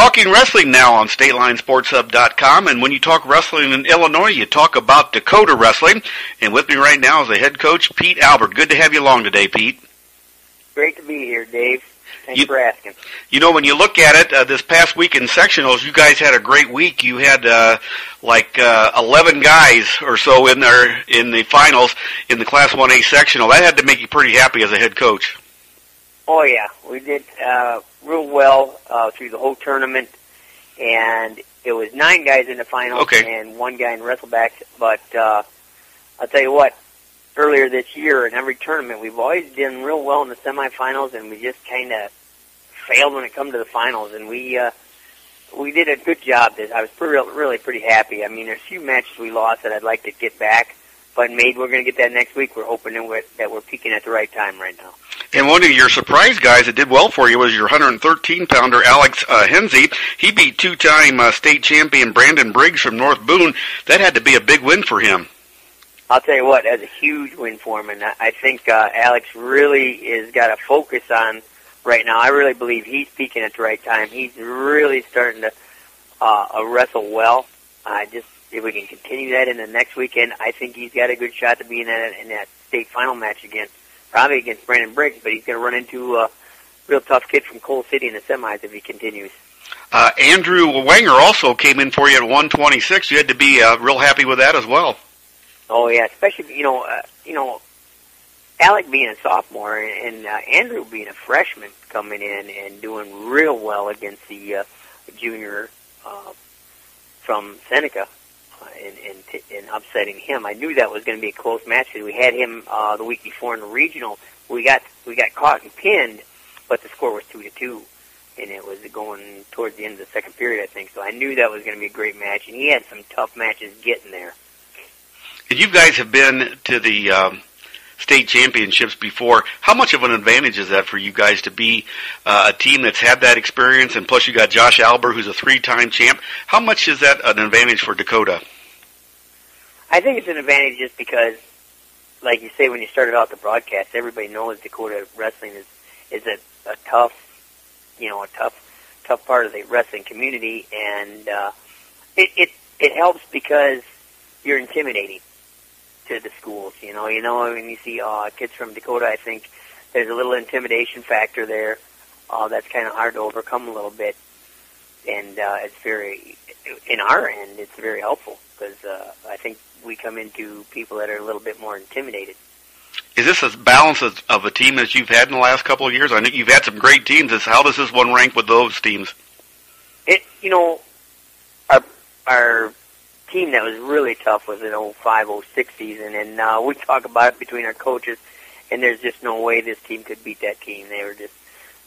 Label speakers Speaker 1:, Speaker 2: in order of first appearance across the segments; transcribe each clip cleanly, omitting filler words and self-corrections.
Speaker 1: talking wrestling now on StatelineSportsHub.com, and when you talk wrestling in Illinois, you talk about Dakota wrestling. And with me right now is the head coach, Pete Alber. Good to have you along today, Pete.
Speaker 2: Great to be here, Dave. Thanks for asking.
Speaker 1: You know, when you look at it, this past week in sectionals, you guys had a great week. You had 11 guys or so in there in the finals in the Class 1A sectional. That had to make you pretty happy as a head coach.
Speaker 2: Oh, yeah. We did real well through the whole tournament, and it was 9 guys in the finals and 1 guy in wrestlebacks. But I'll tell you what, earlier this year in every tournament, we've always done real well in the semifinals, and we just kind of failed when it comes to the finals. And we did a good job. I was really pretty happy. I mean, there's a few matches we lost that I'd like to get back, but maybe we're going to get that next week. We're hoping that we're peaking at the right time right now.
Speaker 1: And one of your surprise guys that did well for you was your 113-pounder, Alex Henze. He beat 2-time state champion Brandon Briggs from North Boone. That had to be a big win for him.
Speaker 2: I'll tell you what, that's a huge win for him, and I think Alex really is got a focus on right now. I really believe he's peaking at the right time. He's really starting to wrestle well. If we can continue that in the next weekend, I think he's got a good shot to be in that state final match again. Probably against Brandon Briggs, but he's going to run into a real tough kid from Coal City in the semis if he continues.
Speaker 1: Andrew Wanger also came in for you at 126. You had to be real happy with that as well.
Speaker 2: Oh yeah, especially Alec being a sophomore and Andrew being a freshman coming in and doing real well against the junior from Seneca and upsetting him. I knew that was going to be a close match because we had him the week before in the regional. We got caught and pinned, but the score was 2-2, and it was going towards the end of the second period, I think. So I knew that was going to be a great match, and he had some tough matches getting there.
Speaker 1: And you guys have been to the state championships before. How much of an advantage is that for you guys to be a team that's had that experience, and plus you got Josh Alber, who's a 3-time champ? How much is that an advantage for Dakota?
Speaker 2: I think it's an advantage just because, like you say, when you started out the broadcast, everybody knows Dakota wrestling is a tough part of the wrestling community, and it helps because you're intimidating to the schools. You know, when you see kids from Dakota, I think there's a little intimidation factor there that's kind of hard to overcome a little bit, and it's very, in our end, it's very helpful because I think we come into people that are a little bit more intimidated.
Speaker 1: Is this a balance of a team that you've had in the last couple of years? I know you've had some great teams. How does this one rank with those teams? Our team that was really tough was an 05-06 season, and we talk about it between our coaches, and there's just no way this team could beat that team.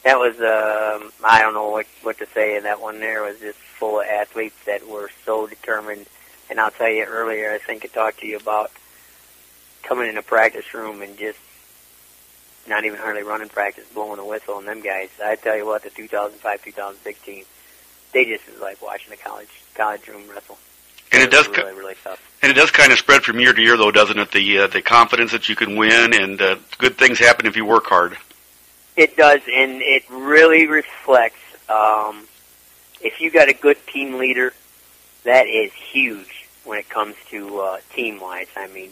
Speaker 1: That was, I don't know what to say, and that one there was just full of athletes that were so determined. And I'll tell you earlier, I think I talked to you about coming in a practice room and just not even hardly running practice, blowing a whistle, and them guys. I tell you what, the 2005-2006 team, they just was like watching a college room wrestle. And it does
Speaker 2: really, really tough.
Speaker 1: And it does kind of spread from year to year, though, doesn't it? The confidence that you can win, and good things happen if you work hard.
Speaker 2: It does, and it really reflects. If you got a good team leader, that is huge when it comes to team-wise. I mean,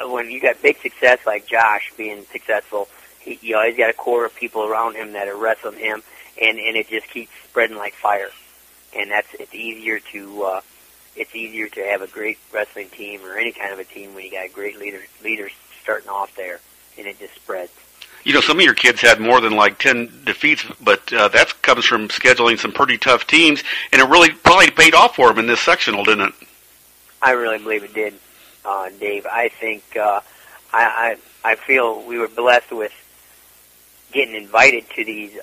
Speaker 2: when you got big success like Josh being successful, you always got a core of people around him that are wrestling him, and it just keeps spreading like fire. And it's easier to have a great wrestling team or any kind of a team when you got great leaders starting off there, and it just spreads.
Speaker 1: You know, some of your kids had more than 10 defeats, but that comes from scheduling some pretty tough teams, and it really probably paid off for them in this sectional, didn't it?
Speaker 2: I really believe it did, Dave. I think I feel we were blessed with getting invited to these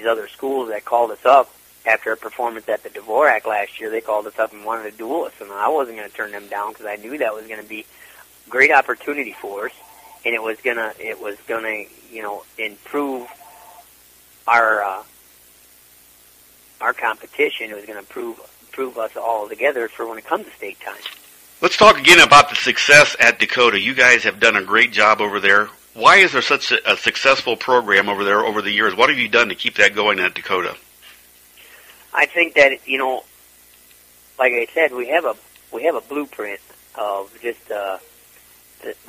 Speaker 2: other schools that called us up after a performance at the Dvorak last year. They called us up and wanted to duel us, and I wasn't going to turn them down because I knew that was going to be a great opportunity for us. And it was gonna, improve our competition. It was gonna improve us all together for when it comes to state time.
Speaker 1: Let's talk again about the success at Dakota. You guys have done a great job over there. Why is there such a successful program over there over the years? What have you done to keep that going at Dakota? I think that, you know, like I said, we have a blueprint of just the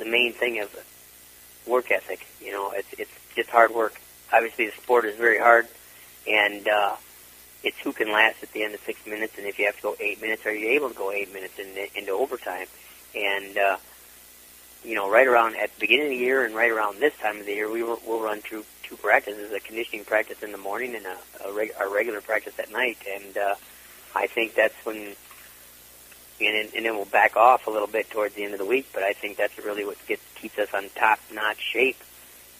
Speaker 1: main thing of work ethic. You know, it's just hard work. Obviously, the sport is very hard, and it's who can last at the end of 6 minutes, and if you have to go 8 minutes, are you able to go 8 minutes into overtime? And you know, right around at the beginning of the year and right around this time of the year, we'll run through 2 practices: a conditioning practice in the morning and a regular practice at night. And I think that's when. And then we'll back off a little bit towards the end of the week, but I think that's really what keeps us on top-notch shape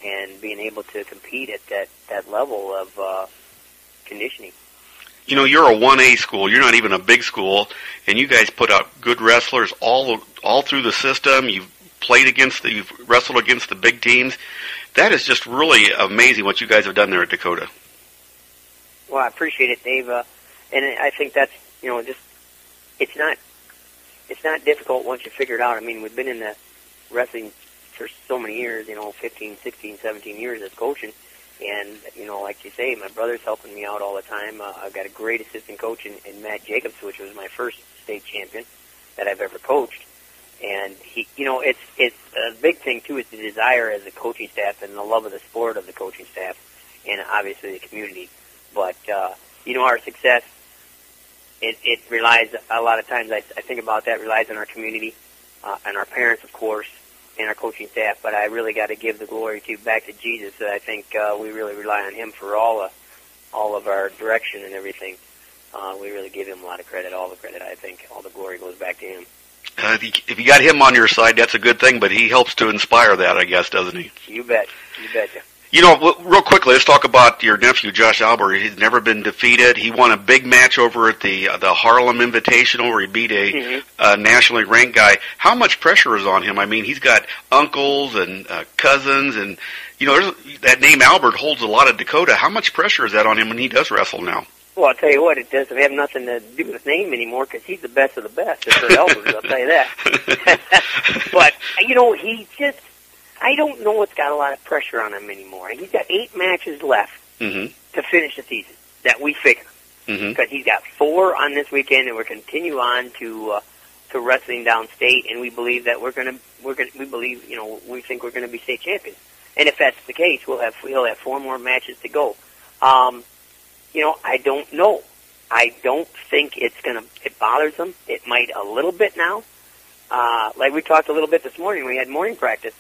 Speaker 1: and being able to compete at that level of conditioning.
Speaker 3: You know, you're a 1A school. You're not even a big school, and you guys put out good wrestlers all through the system. You've wrestled against the big teams. That is just really amazing what you guys have done there at Dakota.
Speaker 1: Well, I appreciate it, Dave. And I think that's, you know, just it's not difficult once you figure it out. I mean, we've been in the wrestling for so many years, you know, 15, 16, 17 years as coaching. And, you know, like you say, my brother's helping me out all the time. I've got a great assistant coach in Matt Jacobs, which was my first state champion that I've ever coached. And he, you know, it's a big thing, too, is the desire as a coaching staff and the love of the sport of the coaching staff and obviously the community. But, you know, our success, it relies, a lot of times I think about that, relies on our community, and our parents, of course, and our coaching staff, but I really got to give the glory back to Jesus. I think we really rely on him for all of our direction and everything. We really give him a lot of credit, all the credit. I think all the glory goes back to him.
Speaker 3: If you got him on your side, that's a good thing, but he helps to inspire that, I guess, doesn't he?
Speaker 1: You bet. You betcha.
Speaker 3: You know, real quickly, let's talk about your nephew, Josh Alber. He's never been defeated. He won a big match over at the Harlem Invitational where he beat a nationally ranked guy. How much pressure is on him? I mean, he's got uncles and cousins, and, you know, that name Albert holds a lot of Dakota. How much pressure is that on him when he does wrestle now?
Speaker 1: Well, I'll tell you what, it doesn't have nothing to do with his name anymore because he's the best of the best. It's for Albert, I'll tell you that. But, you know, I don't know what's got a lot of pressure on him anymore. He's got 8 matches left to finish the season that we figure. Because he's got 4 on this weekend, and we're continue on to wrestling downstate, and we believe that we think we're gonna be state champions. And if that's the case, he'll have 4 more matches to go. You know, I don't know. I don't think it bothers him. It might a little bit now. Like we talked a little bit this morning, we had morning practice.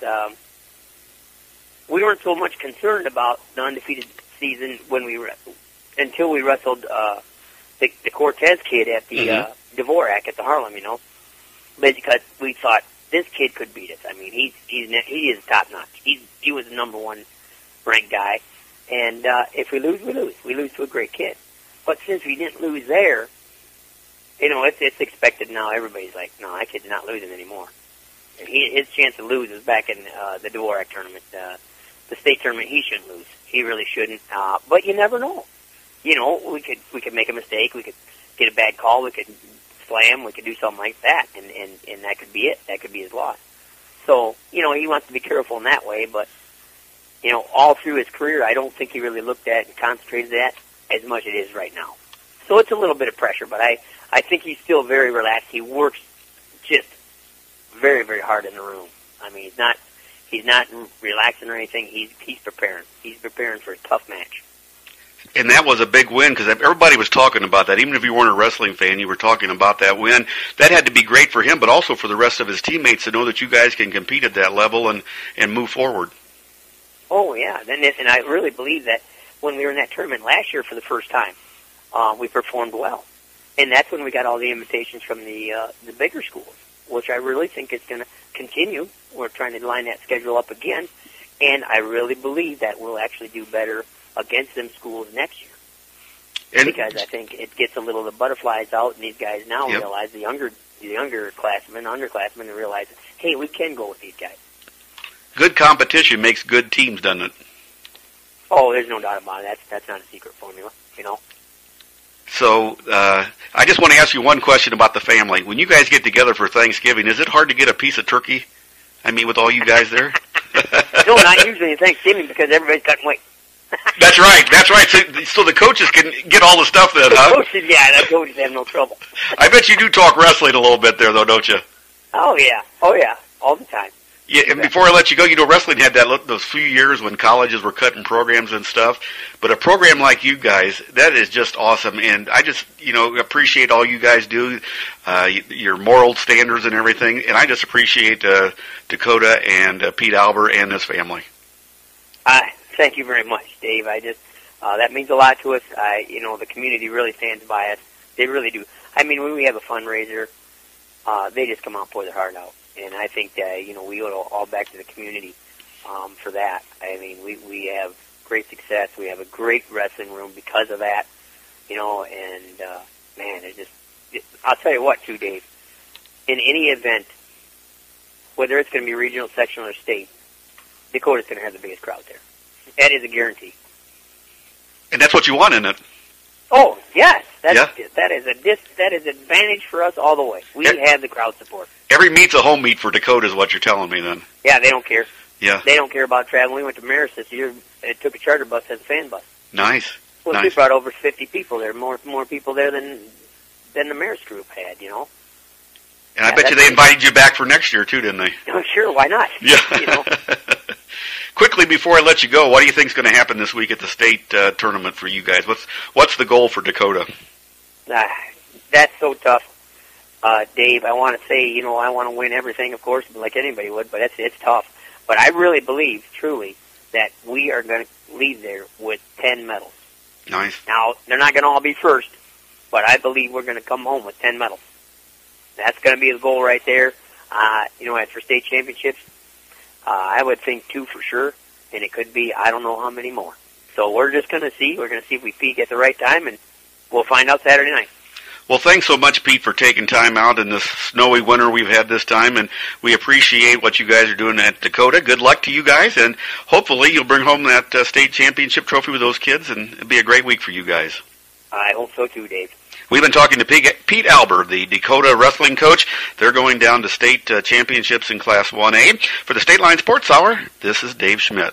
Speaker 1: We weren't so much concerned about the undefeated season until we wrestled the Cortez kid at the Dvorak at the Harlem, you know, because we thought this kid could beat us. I mean, he is top notch. He was the number 1 ranked guy, and if we lose, we lose. We lose to a great kid. But since we didn't lose there, you know, it's expected now. Everybody's like, no, that kid's not losing anymore. And his chance to lose is back in the Dvorak tournament. The state tournament, he shouldn't lose. He really shouldn't. But you never know. You know, we could make a mistake. We could get a bad call. We could slam. We could do something like that, and that could be it. That could be his loss. So, you know, he wants to be careful in that way. But, you know, all through his career, I don't think he really looked at and concentrated that as much as it is right now. So it's a little bit of pressure, but I think he's still very relaxed. He works just very, very hard in the room. I mean, he's not relaxing or anything. He's preparing. He's preparing for a tough match.
Speaker 3: And that was a big win because everybody was talking about that. Even if you weren't a wrestling fan, you were talking about that win. That had to be great for him, but also for the rest of his teammates to know that you guys can compete at that level and move forward.
Speaker 1: Oh, yeah. And I really believe that when we were in that tournament last year for the first time, we performed well. And that's when we got all the invitations from the bigger schools, which I really think is going to continue. We're trying to line that schedule up again, and I really believe that we'll actually do better against them schools next year. Because I think it gets a little of the butterflies out, and these guys now realize, the younger underclassmen realize, hey, we can go with these guys.
Speaker 3: Good competition makes good teams, doesn't it?
Speaker 1: Oh, there's no doubt about it. That's not a secret formula, you know.
Speaker 3: So I just want to ask you one question about the family. When you guys get together for Thanksgiving, is it hard to get a piece of turkey? I mean, with all you guys there?
Speaker 1: No, not usually in Thanksgiving because everybody's cutting weight.
Speaker 3: That's right. That's right. So the coaches can get all the stuff then, huh?
Speaker 2: The coaches have no trouble.
Speaker 3: I bet you do talk wrestling a little bit there, though, don't you?
Speaker 2: Oh yeah, all the time.
Speaker 3: Yeah, and before I let you go, wrestling had those few years when colleges were cutting programs and stuff. But a program like you guys, that is just awesome. And I just, appreciate all you guys do, your moral standards and everything. And I just appreciate Dakota and Pete Alber and his family.
Speaker 2: Thank you very much, Dave. That means a lot to us. The community really stands by us. They really do. I mean, when we have a fundraiser, they just come out and pour their heart out. And I think that, we owe all back to the community for that. I mean, we have great success. We have a great wrestling room because of that, and, man, I'll tell you what, too, Dave. In any event, whether it's going to be regional, sectional, or state, Dakota's going to have the biggest crowd there. That is a guarantee.
Speaker 3: And that's what you want, isn't it?
Speaker 2: Oh, yes. That is advantage for us all the way. We have the crowd support.
Speaker 3: Every meet's a home meet for Dakota is what you're telling me then.
Speaker 2: Yeah, they don't care.
Speaker 3: Yeah.
Speaker 2: They don't care about traveling. We went to Marist this year. It took a charter bus as a fan bus.
Speaker 3: Nice.
Speaker 2: Well,
Speaker 3: nice.
Speaker 2: We brought over 50 people there, more people there than the Marist group had,
Speaker 3: And I bet you they invited you back for next year, too, didn't they?
Speaker 2: Oh, sure, why not?
Speaker 3: Yeah. Quickly, before I let you go, what do you think is going to happen this week at the state tournament for you guys? What's the goal for Dakota?
Speaker 2: That's so tough, Dave. I want to say, I want to win everything, of course, like anybody would, but it's tough. But I really believe, truly, that we are going to leave there with 10 medals.
Speaker 3: Nice.
Speaker 2: Now, they're not going to all be first, but I believe we're going to come home with 10 medals. That's going to be the goal right there. For state championships, I would think 2 for sure, and it could be I don't know how many more. So we're just going to see. We're going to see if we peak at the right time, and we'll find out Saturday night.
Speaker 3: Well, thanks so much, Pete, for taking time out in this snowy winter we've had this time, and we appreciate what you guys are doing at Dakota. Good luck to you guys, and hopefully you'll bring home that state championship trophy with those kids, and it'll be a great week for you guys.
Speaker 2: I hope so too, Dave.
Speaker 3: We've been talking to Pete Alber, the Dakota wrestling coach. They're going down to state championships in Class 1A. For the State Line Sports Hour, this is Dave Schmidt.